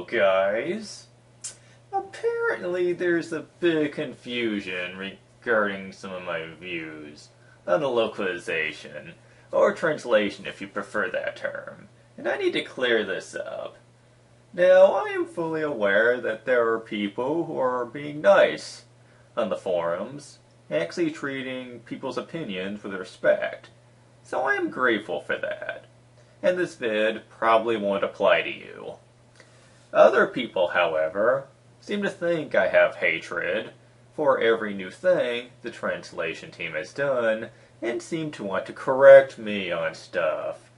guys. Apparently there's a bit of confusion regarding some of my views on the localization, or translation if you prefer that term, and I need to clear this up. Now, I am fully aware that there are people who are being nice on the forums, actually treating people's opinions with respect, so I am grateful for that. And this vid probably won't apply to you. Other people, however, seem to think I have hatred for every new thing the translation team has done, and seem to want to correct me on stuff.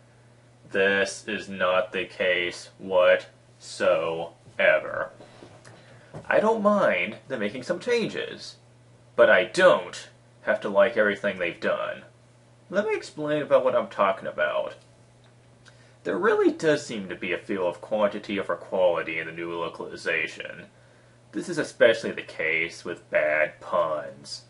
This is not the case whatsoever. I don't mind them making some changes, but I don't have to like everything they've done. Let me explain about what I'm talking about. There really does seem to be a feel of quantity over quality in the new localization. This is especially the case with bad puns.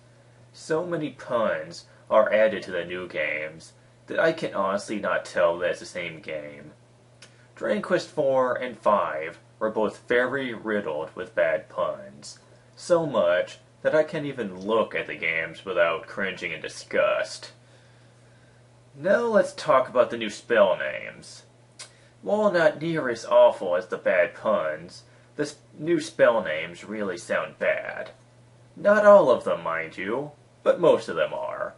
So many puns are added to the new games that I can honestly not tell that it's the same game. Dragon Quest IV and V were both very riddled with bad puns. So much that I can't even look at the games without cringing in disgust. Now let's talk about the new spell names. While not near as awful as the bad puns, the new spell names really sound bad. Not all of them, mind you, but most of them are.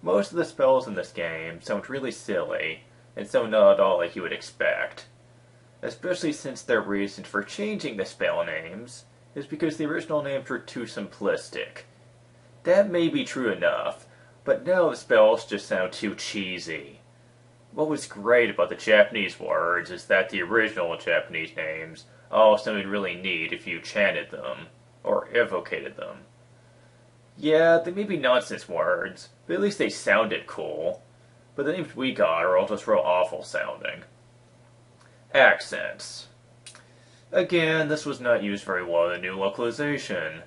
Most of the spells in this game sound really silly, and so not at all like you would expect. Especially since their reason for changing the spell names is because the original names were too simplistic. That may be true enough, but now the spells just sound too cheesy. What was great about the Japanese words is that the original Japanese names all sounded really neat if you chanted them, or evocated them. Yeah, they may be nonsense words, but at least they sounded cool. But the names we got are all just real awful sounding. Accents. Again, this was not used very well in the new localization.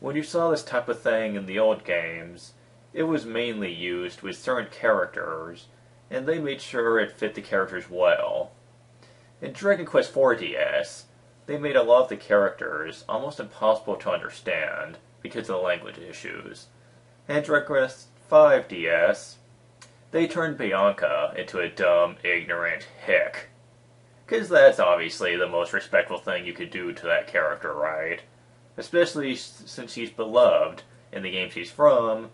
When you saw this type of thing in the old games, it was mainly used with certain characters, and they made sure it fit the characters well. In Dragon Quest IV DS, they made a lot of the characters almost impossible to understand because of the language issues. And in Dragon Quest V DS, they turned Bianca into a dumb, ignorant hick. Because that's obviously the most respectful thing you could do to that character, right? Especially since she's beloved in the game she's from,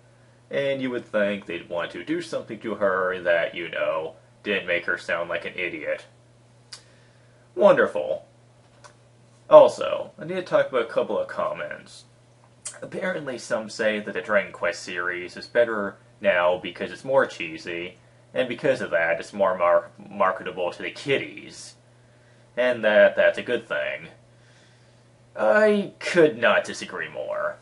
and you would think they'd want to do something to her that, you know, didn't make her sound like an idiot. Wonderful. Also, I need to talk about a couple of comments. Apparently some say that the Dragon Quest series is better now because it's more cheesy, and because of that it's more marketable to the kiddies. And that's a good thing. I could not disagree more.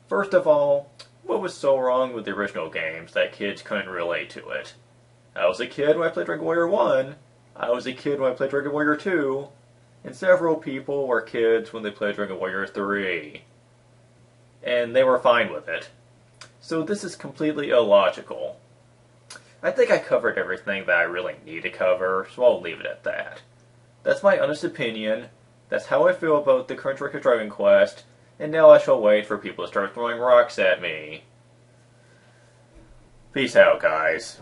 First of all, what was so wrong with the original games that kids couldn't relate to it? I was a kid when I played Dragon Warrior 1, I was a kid when I played Dragon Warrior 2, and several people were kids when they played Dragon Warrior 3. And they were fine with it. So this is completely illogical. I think I covered everything that I really need to cover, so I'll leave it at that. That's my honest opinion, that's how I feel about the current record of Dragon Quest, and now I shall wait for people to start throwing rocks at me. Peace out, guys.